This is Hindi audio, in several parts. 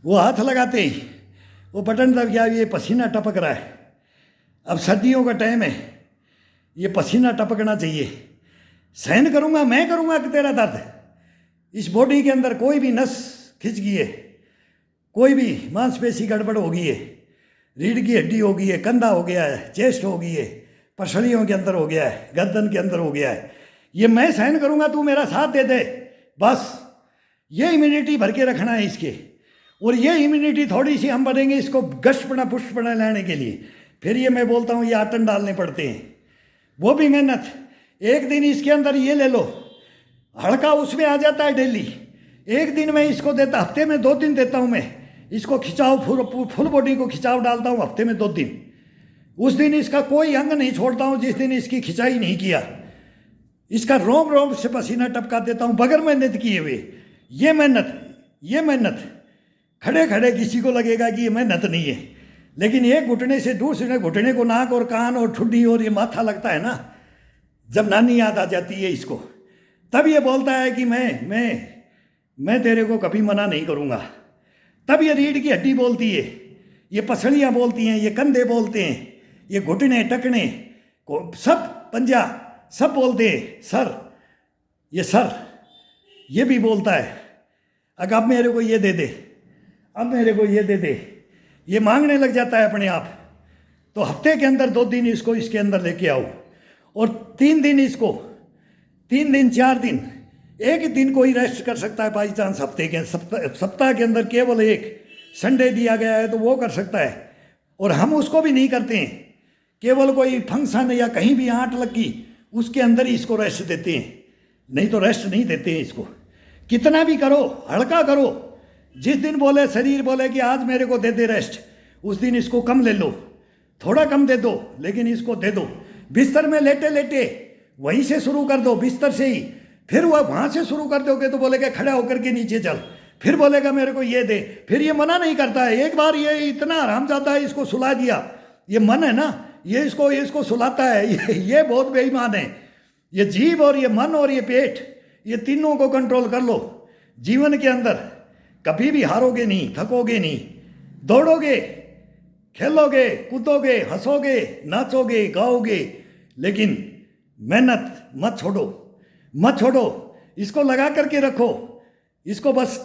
वो हाथ लगाते ही वो बटन दब गया, ये पसीना टपक रहा है। अब सर्दियों का टाइम है, ये पसीना टपकना चाहिए। सहन करूँगा, मैं करूँगा कि तेरा दर्द। इस बॉडी के अंदर कोई भी नस खिंच गई है, कोई भी मांसपेशी गड़बड़ हो गई है, रीढ़ की हड्डी हो गई है, कंधा हो गया है, चेस्ट हो गई है, पसलियों के अंदर हो गया है, गर्दन के अंदर हो गया है, ये मैं सहन करूँगा, तू मेरा साथ दे दे। बस ये इम्यूनिटी भर के रखना है इसके। और ये इम्यूनिटी थोड़ी सी हम बनेंगे इसको गश्तपना पुष्टपना लाने के लिए। फिर ये मैं बोलता हूँ ये आटन डालने पड़ते हैं, वो भी मेहनत। एक दिन इसके अंदर ये ले लो, हल्का उसमें आ जाता है डेली। एक दिन मैं इसको देता, हफ्ते में 2 दिन देता हूँ मैं इसको खिंचाव, फुल बॉडी को खिंचाव डालता हूँ हफ्ते में 2 दिन। उस दिन इसका कोई अंग नहीं छोड़ता हूँ जिस दिन इसकी खिंचाई नहीं किया। इसका रोम रोम से पसीना टपका देता हूँ बगैर मेहनत किए हुए। ये मेहनत खड़े खड़े किसी को लगेगा कि ये मेहनत नहीं है, लेकिन एक घुटने से दूसरे घुटने को नाक और कान और ठुड्डी और ये माथा लगता है ना, जब नानी याद आ जाती है इसको, तब ये बोलता है कि मैं तेरे को कभी मना नहीं करूँगा। तब ये रीढ़ की हड्डी बोलती है, ये पसलियाँ बोलती हैं, ये कंधे बोलते हैं, ये घुटने टकने को सब, पंजा सब बोलते हैं। सर ये भी बोलता है, अगर अब मेरे को ये दे दे, अब मेरे को ये दे दे, ये मांगने लग जाता है अपने आप। तो हफ्ते के अंदर 2 दिन इसको इसके अंदर लेके आओ, और 3 दिन इसको, 3 दिन 4 दिन, एक ही दिन को ही रेस्ट कर सकता है बाई चांस। सप्ताह के अंदर केवल एक संडे दिया गया है तो वो कर सकता है, और हम उसको भी नहीं करते हैं। केवल कोई फंक्शन या कहीं भी आंट लगी उसके अंदर ही इसको रेस्ट देते हैं, नहीं तो रेस्ट नहीं देते हैं इसको। कितना भी करो, हल्का करो। जिस दिन बोले शरीर बोले कि आज मेरे को दे दे रेस्ट, उस दिन इसको कम ले लो, थोड़ा कम दे दो, लेकिन इसको दे दो। बिस्तर में लेटे लेटे वहीं से शुरू कर दो, बिस्तर से ही। फिर वह वहाँ से शुरू कर दोगे तो बोलेगा खड़ा होकर के नीचे चल, फिर बोलेगा मेरे को ये दे। फिर ये मना नहीं करता है। एक बार ये इतना हरामजादा है, इसको सुला दिया, ये मन है ना, ये इसको सुलाता है। ये बहुत बेईमान है। ये जीभ और ये मन और ये पेट, ये तीनों को कंट्रोल कर लो। जीवन के अंदर कभी भी हारोगे नहीं, थकोगे नहीं, दौड़ोगे, खेलोगे, कूदोगे, हंसोगे, नाचोगे, गाओगे, लेकिन मेहनत मत छोड़ो। इसको लगा करके रखो। इसको बस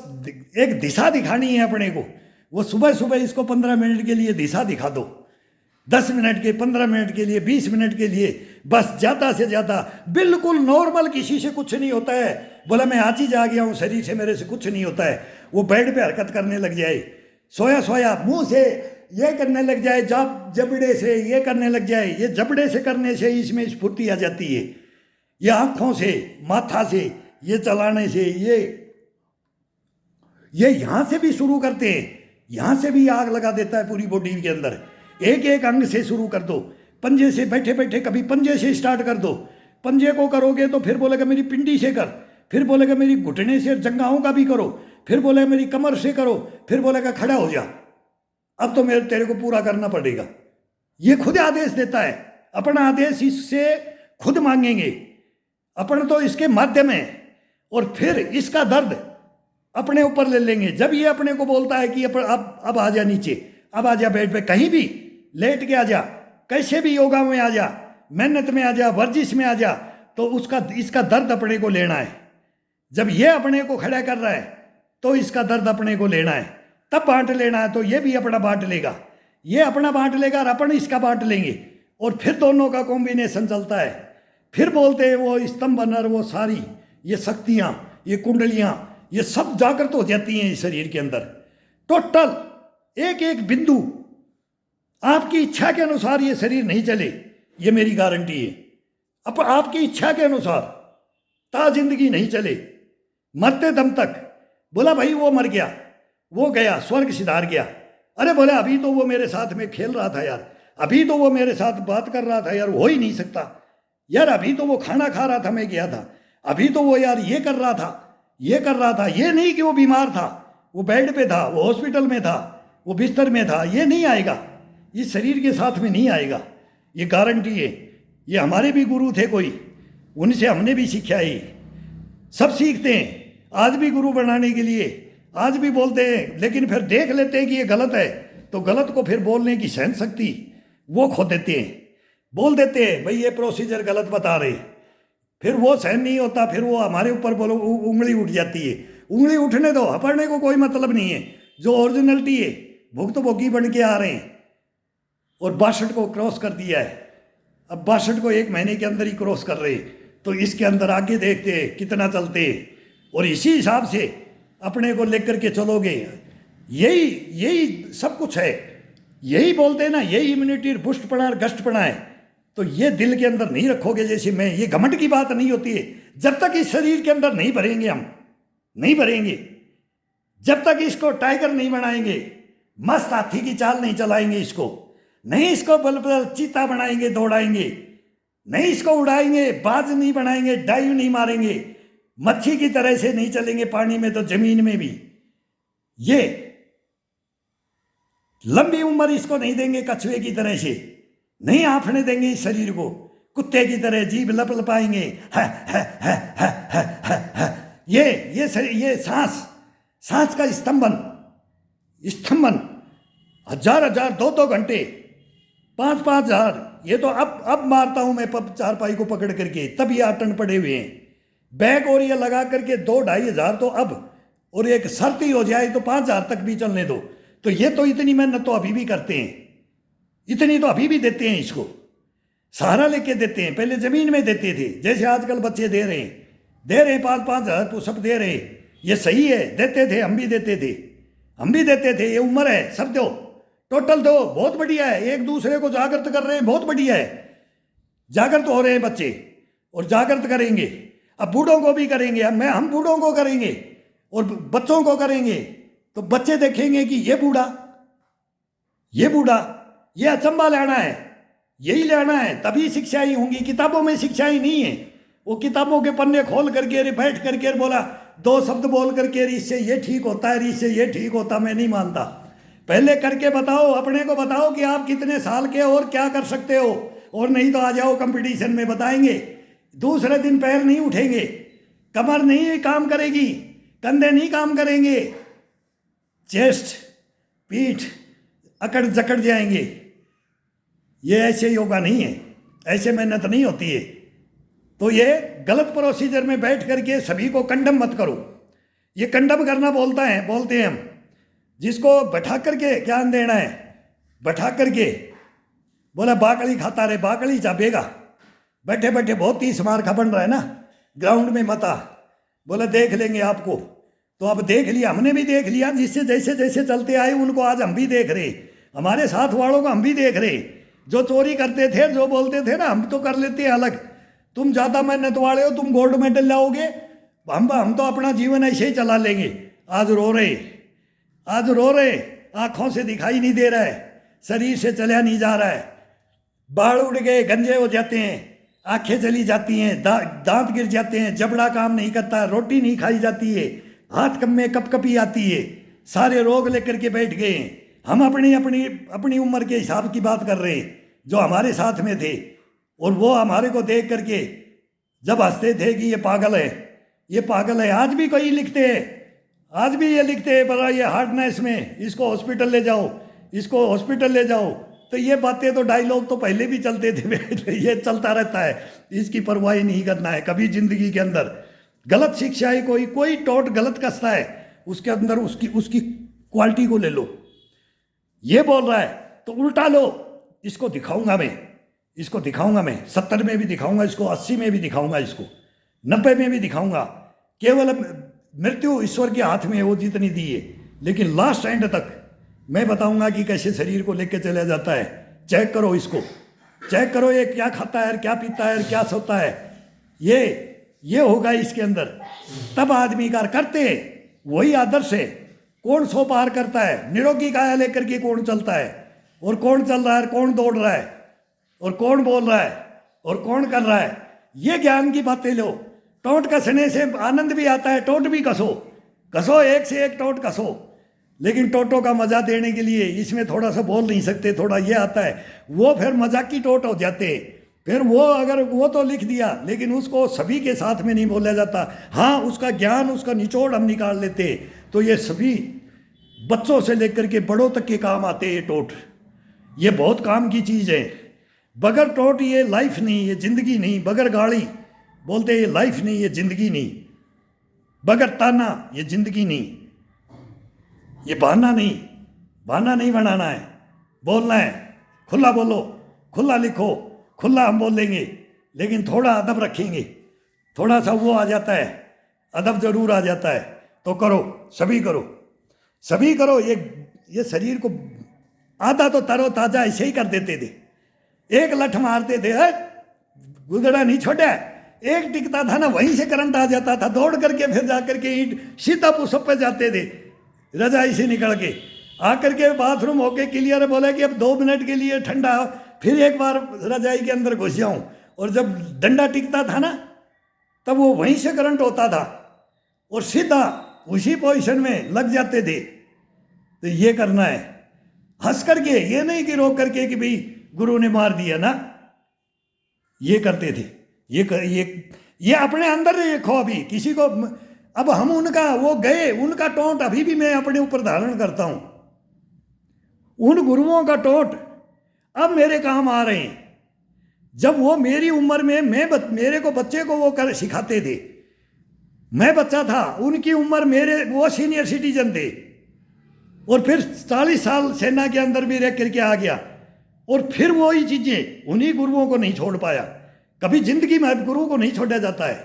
एक दिशा दिखानी है अपने को। वो सुबह सुबह इसको 15 मिनट के लिए दिशा दिखा दो, 10 मिनट के, 15 मिनट के लिए, 20 मिनट के लिए, बस ज़्यादा से ज़्यादा। बिल्कुल नॉर्मल, किसी से कुछ नहीं होता है। बोला मैं आज ही जा गया हूँ, शरीर से मेरे से कुछ नहीं होता है। वो बेड पे हरकत करने लग जाए, सोया मुंह से ये करने लग जाए, जबड़े से ये करने लग जाए। ये जबड़े से करने से इसमें स्फूर्ति आ जाती है। ये आँखों से, माथा से, ये चलाने से, ये यहाँ से भी शुरू करते हैं, यहाँ से भी आग लगा देता है पूरी बॉडी के अंदर। एक एक अंग से शुरू कर दो। पंजे से बैठे बैठे कभी पंजे से स्टार्ट कर दो। पंजे को करोगे तो फिर बोलेगा मेरी पिंडी से कर, फिर बोलेगा मेरी घुटने से, जंघाओं का भी करो, फिर बोलेगा मेरी कमर से करो, फिर बोलेगा खड़ा हो जा। अब तो तेरे को पूरा करना पड़ेगा। ये खुद आदेश देता है। अपना आदेश इससे खुद मांगेंगे, अपन तो इसके माध्यम है। और फिर इसका दर्द अपने ऊपर ले लेंगे। जब ये अपने को बोलता है कि अब आ जा नीचे, अब आ जा बेड पे, कहीं भी लेट के आ जा, कैसे भी योगा में आ जा, मेहनत में आ जा, वर्जिश में आ जा, तो इसका दर्द अपने को लेना है। जब ये अपने को खड़ा कर रहा है तो इसका दर्द अपने को लेना है, तब बांट लेना है। तो ये भी अपना बांट लेगा, ये अपना बांट लेगा और अपन इसका बांट लेंगे, और फिर दोनों का कॉम्बिनेशन चलता है। फिर बोलते हैं वो स्तंभ बनर, वो सारी ये शक्तियाँ, ये कुंडलियाँ, ये सब जागृत हो जाती हैं इस शरीर के अंदर। टोटल एक एक बिंदु। आपकी इच्छा के अनुसार ये शरीर नहीं चले, ये मेरी गारंटी है। अब आपकी इच्छा के अनुसार ता जिंदगी नहीं चले, मरते दम तक। बोला भाई वो मर गया, वो गया, स्वर्ग सिधार गया। अरे बोले अभी तो वो मेरे साथ में खेल रहा था यार, अभी तो वो मेरे साथ बात कर रहा था यार, हो ही नहीं सकता यार। अभी तो वो खाना खा रहा था, मैं गया था। अभी तो वो यार ये कर रहा था, ये कर रहा था। ये नहीं कि वो बीमार था, वो बेड पे था, वो हॉस्पिटल में था, वो बिस्तर में था। ये नहीं आएगा, इस शरीर के साथ में नहीं आएगा, ये गारंटी है। ये हमारे भी गुरु थे कोई, उनसे हमने भी सीखा है। सब सीखते हैं। आज भी गुरु बनाने के लिए आज भी बोलते हैं, लेकिन फिर देख लेते हैं कि ये गलत है, तो गलत को फिर बोलने की सहन शक्ति वो खो देते हैं, बोल देते हैं भाई ये प्रोसीजर गलत बता रहे, फिर वो सहन नहीं होता, फिर वो हमारे ऊपर बोलो उंगली उठ जाती है। उंगली उठने दो, हपड़ने को कोई मतलब नहीं है। जो ओरिजिनलिटी है, भुक्तभोगी बन के आ रहे हैं और 62 को क्रॉस कर दिया है। अब 62 को 1 महीने के अंदर ही क्रॉस कर रहे, तो इसके अंदर आगे देखते हैं कितना चलते, और इसी हिसाब से अपने को लेकर के चलोगे। यही सब कुछ है। यही बोलते हैं ना, यही इम्यूनिटी पुष्टपना और गष्टपना है। तो ये दिल के अंदर नहीं रखोगे, जैसे मैं, ये घमंड की बात नहीं होती है। जब तक इस शरीर के अंदर नहीं भरेंगे, हम नहीं भरेंगे, जब तक इसको टाइगर नहीं बनाएंगे, मस्त हाथी की चाल नहीं चलाएंगे, इसको नहीं, इसको बल चीता बनाएंगे, दौड़ाएंगे नहीं, इसको उड़ाएंगे, बाज नहीं बनाएंगे, डाइव नहीं मारेंगे, मच्छी की तरह से नहीं चलेंगे पानी में तो जमीन में भी। ये लंबी उम्र इसको नहीं देंगे, कछुए की तरह से नहीं आफने देंगे इस शरीर को, कुत्ते की तरह जीभ लप लपाएंगे, ये सांस का स्तंभन 1000 2 घंटे 5 हजार, ये तो अब मारता हूं मैं चारपाई को पकड़ करके, तब ये आटन पड़े हुए हैं। बैग और ये लगा करके 2-2.5 हजार तो अब, और एक सर्दी हो जाए तो 5,000 तक भी चलने दो। तो ये तो इतनी मेहनत तो अभी भी करते हैं, इतनी तो अभी भी देते हैं, इसको सहारा लेके देते हैं। पहले जमीन में देते थे, जैसे आजकल बच्चे दे रहे हैं 5-5 हजार पुशअप दे रहे। ये सही है, देते थे, हम भी देते थे, ये उम्र है, सब दो, टोटल दो, बहुत बढ़िया है। एक दूसरे को जागृत कर रहे हैं, बहुत बढ़िया है, जागृत हो रहे हैं बच्चे, और जागृत करेंगे। अब बूढ़ों को भी करेंगे, हम बूढ़ों को करेंगे और बच्चों को करेंगे, तो बच्चे देखेंगे कि ये बूढ़ा, ये अचंबा लेना है, यही लेना है, तभी शिक्षाएं होंगी। किताबों में शिक्षाएं नहीं है। वो किताबों के पन्ने खोल करके बैठ करके बोला 2 शब्द बोल करके इससे ये ठीक होता है, इससे ये ठीक होता, मैं नहीं मानता। पहले करके बताओ, अपने को बताओ कि आप कितने साल के हो और क्या कर सकते हो, और नहीं तो आ जाओ कंपटीशन में, बताएंगे। दूसरे दिन पैर नहीं उठेंगे, कमर नहीं काम करेगी, कंधे नहीं काम करेंगे, चेस्ट पीठ अकड़ जकड़ जाएंगे। ये ऐसे योगा नहीं है, ऐसे मेहनत नहीं होती है। तो ये गलत प्रोसीजर में बैठ करके सभी को कंडम मत करो। ये कंडम करना बोलते हैं हम, जिसको बैठा करके ज्ञान देना है, बैठा करके बोला बाकड़ी खाता रहे, बाकड़ी चाबेगा, बैठे बैठे बहुत ही स्मारक बन रहा है ना, ग्राउंड में मता बोला देख लेंगे आपको। तो अब देख लिया, हमने भी देख लिया, जिससे जैसे जैसे चलते आए उनको आज हम भी देख रहे, हमारे साथ वालों को हम भी देख रहे। जो चोरी करते थे, जो बोलते थे ना हम तो कर लेते हैं अलग, तुम ज़्यादा मेहनत वाले हो, तुम गोल्ड मेडल लाओगे, हम तो अपना जीवन ऐसे ही चला लेंगे। आज रो रहे, आंखों से दिखाई नहीं दे रहा है, शरीर से चला नहीं जा रहा है, बाल उड़ गए, गंजे हो जाते हैं, आंखें चली जाती हैं, दांत गिर जाते हैं, जबड़ा काम नहीं करता, रोटी नहीं खाई जाती है, हाथ कम में कपकपी आती है, सारे रोग लेकर के बैठ गए हैं। हम अपनी उम्र के हिसाब की बात कर रहे हैं, जो हमारे साथ में थे, और वो हमारे को देख करके जब हंसते थे कि ये पागल है। आज भी कोई लिखते हैं, आज भी ये लिखते हैं, बड़ा ये हार्डनेस में, इसको हॉस्पिटल ले जाओ। तो ये बातें तो डायलॉग तो पहले भी चलते थे, ये चलता रहता है, इसकी परवाह नहीं करना है कभी जिंदगी के अंदर। गलत शिक्षा है, कोई टोट गलत कसता है, उसके अंदर उसकी क्वालिटी को ले लो। ये बोल रहा है तो उल्टा लो, इसको दिखाऊंगा मैं 70 में भी दिखाऊंगा इसको, 80 में भी दिखाऊंगा इसको, 90 में भी दिखाऊंगा। केवल मृत्यु ईश्वर के हाथ में है, वो जितनी दी है, लेकिन लास्ट एंड तक मैं बताऊंगा कि कैसे शरीर को लेकर चला जाता है। चेक करो इसको, चेक करो ये क्या खाता है, क्या पीता है, क्या सोता है, ये होगा इसके अंदर। तब आदमी का करते वही आदर्श है। कौन 100 पार करता है, निरोगी काया लेकर के कौन चलता है, और कौन चल रहा है, कौन दौड़ रहा है, और कौन बोल रहा है, और कौन कर रहा है, ये ज्ञान की बातें लो। टोंट कसने से आनंद भी आता है, टोंट भी कसो, एक से एक टोंट कसो, लेकिन टोटो का मजा देने के लिए इसमें थोड़ा सा बोल नहीं सकते, थोड़ा ये आता है, वो फिर मजाक की टोट हो जाते हैं। फिर वो अगर वो तो लिख दिया, लेकिन उसको सभी के साथ में नहीं बोला जाता। हाँ, उसका ज्ञान, उसका निचोड़ हम निकाल लेते, तो ये सभी बच्चों से लेकर के बड़ों तक के काम आते हैं ये टोट। ये बहुत काम की चीज़ है। बगैर टोट ये लाइफ नहीं, ये ज़िंदगी नहीं। बगैर गाड़ी बोलते ये लाइफ नहीं, ये ज़िंदगी नहीं। बगैर ताना ये ज़िंदगी नहीं, ये बहाना नहीं। बहाना नहीं बनाना है, बोलना है। खुला बोलो, खुला लिखो, खुला हम बोलेंगे, लेकिन थोड़ा अदब रखेंगे। थोड़ा सा वो आ जाता है, अदब जरूर आ जाता है। तो करो, सभी करो, सभी करो। ये शरीर को आधा तो तरो ताज़ा ऐसे ही कर देते थे। एक लठ मारते थे, गुदड़ा नहीं छोड़ा, एक टिकता था ना, वहीं से करंट आ जाता था। दौड़ करके फिर जा करके ईंट सीधा पुशअप पे जाते थे, रजाई से निकल के आकर के बाथरूम होके क्लियर बोला कि अब 2 मिनट के लिए ठंडा, फिर एक बार रजाई के अंदर घुस जाऊं। और जब डंडा टिकता था ना, तब वो वहीं से करंट होता था और सीधा उसी पोजीशन में लग जाते थे। तो ये करना है, हंस करके, ये नहीं कि रोक करके कि भाई गुरु ने मार दिया ना। ये करते थे। ये अपने अंदर देखो। अभी किसी को, अब हम उनका वो गए, उनका टोंट अभी भी मैं अपने ऊपर धारण करता हूं। उन गुरुओं का टोंट अब मेरे काम आ रहे हैं। जब वो मेरी उम्र में मेरे को बच्चे को वो कर सिखाते थे, मैं बच्चा था, उनकी उम्र मेरे, वो सीनियर सिटीजन थे। और फिर 40 साल सेना के अंदर भी रह करके आ गया। और फिर वही चीज़ें उन्हीं गुरुओं को नहीं छोड़ पाया। कभी जिंदगी में गुरु को नहीं छोड़ा जाता है।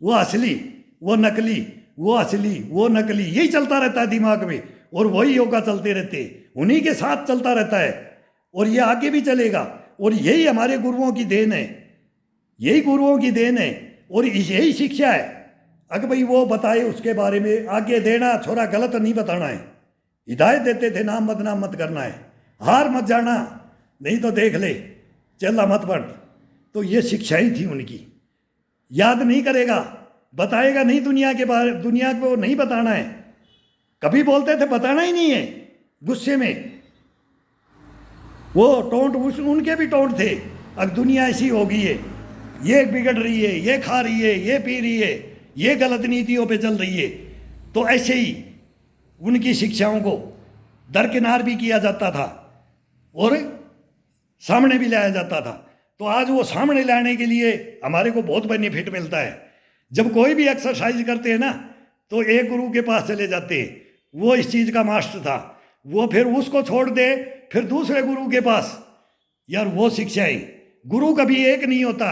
वो असली, वो नकली, वो असली, वो नकली, यही चलता रहता है दिमाग में। और वही योगा चलते रहते, उन्हीं के साथ चलता रहता है। और ये आगे भी चलेगा। और यही हमारे गुरुओं की देन है, यही गुरुओं की देन है। और यही शिक्षा है। अगर भाई वो बताए उसके बारे में आगे देना, छोरा गलत नहीं बताना है। हिदायत देते थे, नाम बदनाम मत करना है, हार मत जाना, नहीं तो देख ले, चला मत बन। तो ये शिक्षाएं थी उनकी। याद नहीं करेगा, बताएगा नहीं दुनिया के बारे, दुनिया को नहीं बताना है। कभी बोलते थे बताना ही नहीं है, गुस्से में। वो टोंट उनके भी टोंट थे। अब दुनिया ऐसी हो गई है, ये बिगड़ रही है, ये खा रही है, ये पी रही है, ये गलत नीतियों पे चल रही है। तो ऐसे ही उनकी शिक्षाओं को दरकिनार भी किया जाता था और सामने भी लाया जाता था। तो आज वो सामने लाने के लिए हमारे को बहुत बेनिफिट मिलता है। जब कोई भी एक्सरसाइज करते हैं ना, तो एक गुरु के पास चले जाते हैं, वो इस चीज़ का मास्टर था, वो फिर उसको छोड़ दे, फिर दूसरे गुरु के पास। यार वो शिक्षाएं, गुरु कभी एक नहीं होता।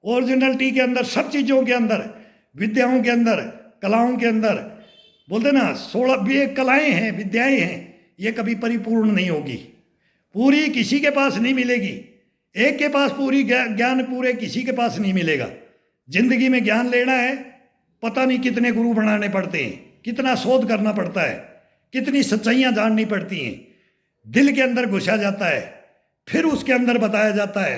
ओरिजिनलिटी के अंदर, सब चीज़ों के अंदर, विद्याओं के अंदर, कलाओं के अंदर, बोलते ना 16 भी कलाएं हैं, विद्याएं हैं, ये कभी परिपूर्ण नहीं होगी। पूरी किसी के पास नहीं मिलेगी। एक के पास पूरी ज्ञान पूरे किसी के पास नहीं मिलेगा। जिंदगी में ज्ञान लेना है, पता नहीं कितने गुरु बनाने पड़ते हैं, कितना शोध करना पड़ता है, कितनी सच्चाइयाँ जाननी पड़ती हैं। दिल के अंदर घुसा जाता है, फिर उसके अंदर बताया जाता है,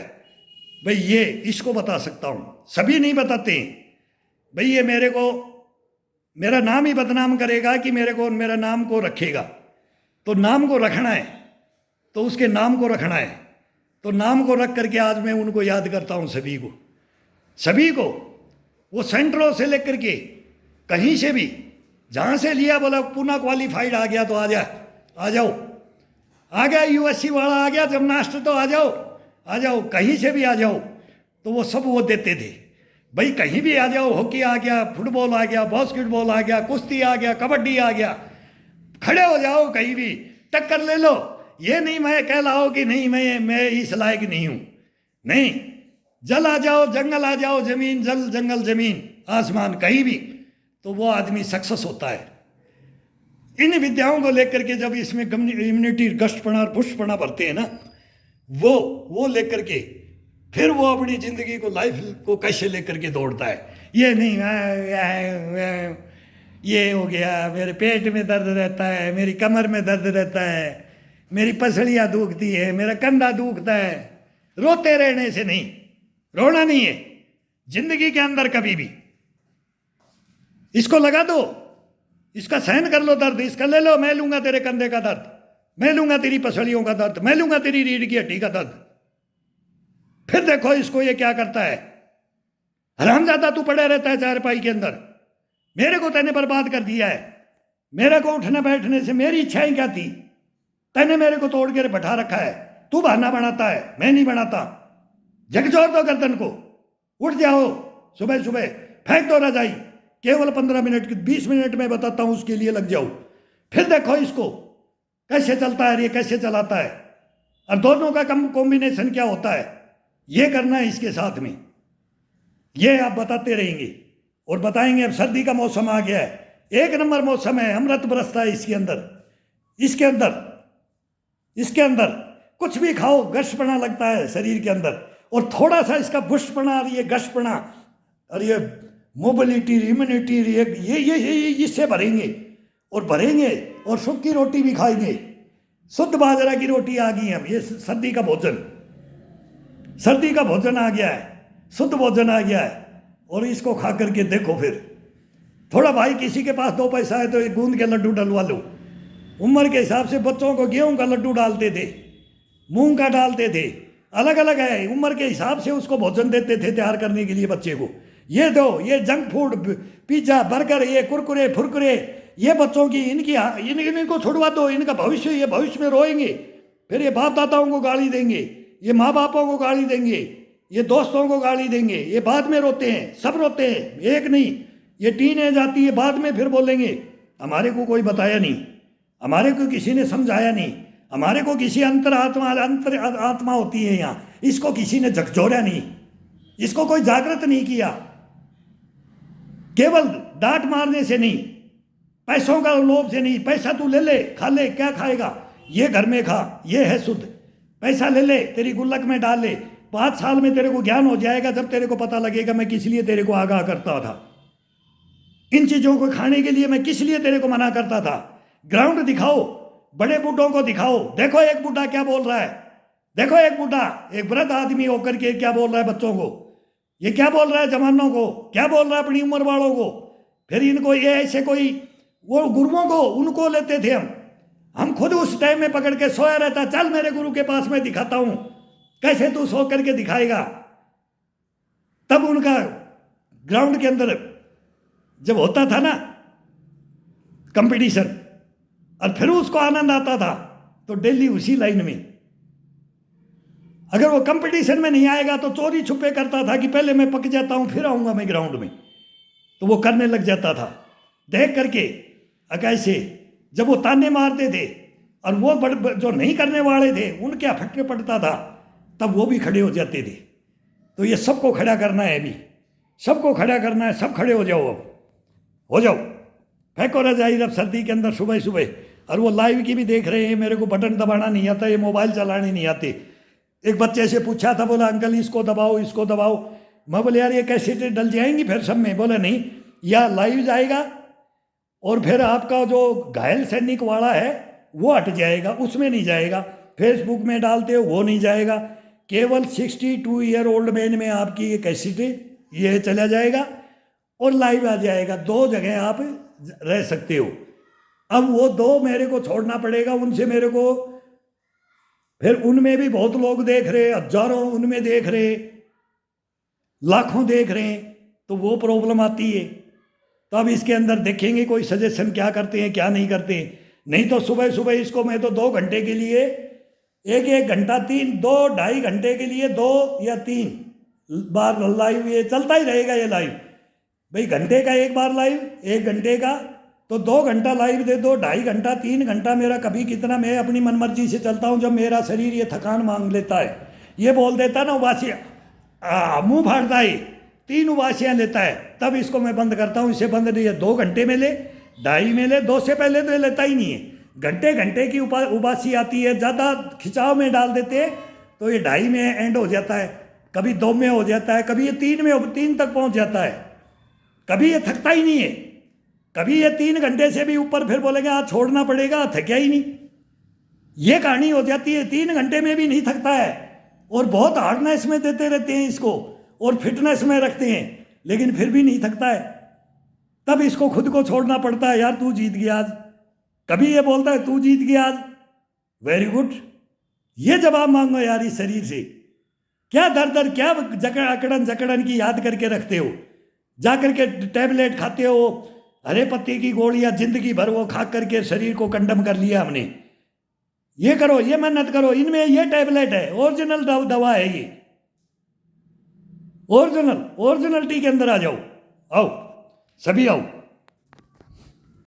भाई ये इसको बता सकता हूँ। सभी नहीं बताते हैं। भाई ये मेरे को मेरा नाम ही बदनाम करेगा कि मेरा नाम को रखेगा। तो नाम को रखना है, तो उसके नाम को रखना है। तो नाम को रख करके आज मैं उनको याद करता हूँ, सभी को। वो सेंटरों से लेकर के कहीं से भी, जहाँ से लिया, बोला पुनः क्वालिफाइड आ गया तो आ जाओ, आ गया यूएससी वाला आ गया, जिम्नास्ट तो आ जाओ, कहीं से भी आ जाओ। तो वो सब वो देते थे। भाई कहीं भी आ जाओ, हॉकी आ गया, फुटबॉल आ गया, बास्केटबॉल आ गया, कुश्ती आ गया, कबड्डी आ गया, खड़े हो जाओ, कहीं भी टक्कर ले लो। ये नहीं मैं कहलाओ कि नहीं मैं इस लायक नहीं हूँ। नहीं, जल आ जाओ, जंगल आ जाओ, जमीन जल, जंगल जमीन आसमान, कहीं भी, तो वो आदमी सक्सेस होता है। इन विद्याओं को लेकर के जब इसमें इम्यूनिटी, गष्टपना और पुष्टपना भरते हैं ना, वो लेकर के फिर वो अपनी जिंदगी को, लाइफ को कैसे लेकर के दौड़ता है। ये नहीं ये हो गया, मेरे पेट में दर्द रहता है, मेरी कमर में दर्द रहता है, मेरी पसलियाँ दुखती है, मेरा कंधा दुखता है। रोते रहने से नहीं, रोना नहीं है जिंदगी के अंदर कभी भी। इसको लगा दो, इसका सहन कर लो दर्द, इसका ले लो, मैं लूंगा तेरे कंधे का दर्द, मैं लूंगा तेरी पसलियों का दर्द, मैं लूंगा तेरी रीढ़ की हड्डी का दर्द। फिर देखो इसको ये क्या करता है। हरामजादा तू पड़े रहता है चारपाई के अंदर, मेरे को तैने बर्बाद कर दिया है। मेरे को उठने बैठने से मेरी इच्छाएं क्या थी? तैने मेरे को तोड़ के बैठा रखा है, तू बहाना बनाता है, मैं नहीं बनाता। झकझोर दो गर्दन को, उठ जाओ, सुबह सुबह फेंक दो रजाई। केवल 15 मिनट की 20 मिनट में बताता हूं, उसके लिए लग जाओ। फिर देखो इसको कैसे चलता है, ये कैसे चलाता है, और दोनों का कॉम्बिनेशन क्या होता है। ये करना है इसके साथ में, ये आप बताते रहेंगे और बताएंगे। अब सर्दी का मौसम आ गया है, एक नंबर मौसम है, अमृत बरसता है इसके अंदर। इसके अंदर कुछ भी खाओ गशपना लगता है शरीर के अंदर, और थोड़ा सा इसका बुष्टपना और ये गशपना और ये मोबिलिटी, इम्यूनिटी, ये इससे भरेंगे और सूखी रोटी भी खाएंगे। शुद्ध बाजरा की रोटी आ गई। अब ये सर्दी का भोजन आ गया है, शुद्ध भोजन आ गया है। और इसको खा करके देखो। फिर थोड़ा भाई किसी के पास 2 पैसा है तो एक गूंद के लड्डू डलवा लो। उम्र के हिसाब से बच्चों को गेहूं का लड्डू डालते थे, मूंग का डालते थे, अलग अलग है। उम्र के हिसाब से उसको भोजन देते थे तैयार करने के लिए बच्चे को। ये दो, ये जंक फूड, पिज्जा, बर्गर, ये कुरकुरे फुरकुरे, ये बच्चों की इनको छुड़वा दो। इनका भविष्य, ये भविष्य में रोएंगे। फिर ये बाप दादाओं को गाली देंगे, ये माँ बापों को गाली देंगे, ये दोस्तों को गाली देंगे। ये बाद में रोते हैं, सब रोते हैं, एक नहीं। ये टीनेज आती है, बाद में फिर बोलेंगे हमारे को कोई बताया नहीं, हमारे को किसी ने समझाया नहीं, हमारे को किसी अंतर आत्मा होती है यहाँ, इसको किसी ने झकझोरा नहीं, इसको कोई जागृत नहीं किया। केवल डांट मारने से नहीं, पैसों का लोभ से नहीं। पैसा तू ले ले, खा ले, क्या खाएगा, ये घर में खा, ये है शुद्ध। पैसा ले ले, तेरी गुल्लक में डाल ले, 5 साल में तेरे को ज्ञान हो जाएगा, जब तेरे को पता लगेगा मैं किस लिए तेरे को आगाह करता था, इन चीजों को खाने के लिए मैं किस लिए तेरे को मना करता था। ग्राउंड दिखाओ, बड़े बूढ़ों को दिखाओ। देखो एक बूढ़ा क्या बोल रहा है, देखो एक बूढ़ा, एक वृद्ध आदमी होकर के क्या बोल रहा है बच्चों को, ये क्या बोल रहा है जवानों को, क्या बोल रहा है अपनी उम्र वालों को। फिर इनको ये ऐसे कोई वो गुरुओं को, उनको लेते थे हम खुद उस टाइम में पकड़ के सोया रहता, चल मेरे गुरु के पास मैं दिखाता हूं, कैसे तू सो करके दिखाएगा। तब उनका ग्राउंड के अंदर जब होता था ना कंपटीशन, और फिर उसको आनंद आता था, तो डेली उसी लाइन में। अगर वो कंपटीशन में नहीं आएगा तो चोरी छुपे करता था कि पहले मैं पक जाता हूं फिर आऊंगा मैं ग्राउंड में, तो वो करने लग जाता था देख करके। कैसे जब वो ताने मारते थे और वो जो नहीं करने वाले थे उनके फटके पड़ता था, तब वो भी खड़े हो जाते थे। तो ये सबको खड़ा करना है, अभी सबको खड़ा करना है। सब खड़े हो जाओ, अब हो जाओ, फेंको रजाई अब सर्दी के अंदर सुबह सुबह। और वो लाइव की भी देख रहे हैं, मेरे को बटन दबाना नहीं आता, ये मोबाइल चलाने नहीं आते। एक बच्चे से पूछा था, बोला अंकल इसको दबाओ, इसको दबाओ। मैं बोले यार ये कैसे डल जाएंगी फिर सब में। बोले नहीं, या लाइव जाएगा और फिर आपका जो घायल सैनिक वाला है वो हट जाएगा, उसमें नहीं जाएगा। फेसबुक में डालते हो वो नहीं जाएगा। केवल 62 ईयर ओल्ड मैन में आपकी ये कैसेट ये चला जाएगा और लाइव आ जाएगा। 2 जगह आप रह सकते हो। अब वो 2 मेरे को छोड़ना पड़ेगा, उनसे मेरे को, फिर उनमें भी बहुत लोग देख रहे, हजारों उनमें देख रहे, लाखों देख रहे हैं, तो वो प्रॉब्लम आती है। तो अब इसके अंदर देखेंगे कोई सजेशन क्या करते हैं क्या नहीं करते। नहीं तो सुबह सुबह इसको मैं तो 2 घंटे के लिए, एक घंटा 2-2.5 घंटे के लिए 2 या 3 बार लाइव ये चलता ही रहेगा। ये लाइव भाई घंटे का एक बार लाइव, 1 घंटे का तो 2 घंटा लाइव दे दो, 2.5 घंटा 3 घंटा मेरा कभी कितना, मैं अपनी मनमर्जी से चलता हूँ। जब मेरा शरीर ये थकान मांग लेता है, ये बोल देता है ना उबासी, मुँह फाड़ता है, 3 उबासियाँ लेता है, तब इसको मैं बंद करता हूँ। इसे बंद नहीं है, 2 घंटे में ले, 2.5 में ले, 2 से पहले तो ये लेता ही नहीं है। घंटे घंटे की उबासी आती है, ज़्यादा खिंचाव में डाल देते हैं तो ये 2.5 में एंड हो जाता है, कभी 2 में हो जाता है, कभी ये 3 में 3 तक पहुँच जाता है। कभी ये थकता ही नहीं है, कभी ये 3 घंटे से भी ऊपर फिर बोलेंगे आज छोड़ना पड़ेगा, थका ही नहीं। ये कहानी हो जाती है, 3 घंटे में भी नहीं थकता है और बहुत हार्डनेस में देते रहते हैं इसको और फिटनेस में रखते हैं, लेकिन फिर भी नहीं थकता है। तब इसको खुद को छोड़ना पड़ता है, यार तू जीत गया आज। कभी ये बोलता है तू जीत गया आज, वेरी गुड। ये जवाब मांगो यार इस शरीर से। क्या दर दर, क्या अकड़न जकड़न की याद करके रखते हो, जा करके टैबलेट खाते हो, हरे पत्ते की गोलियां जिंदगी भर वो खा करके शरीर को कंडम कर लिया हमने। ये करो, ये मेहनत करो, इनमें ये टैबलेट है, ओरिजिनल दवा है ये, ओरिजिनलिटी के अंदर आ जाओ, आओ सभी आओ।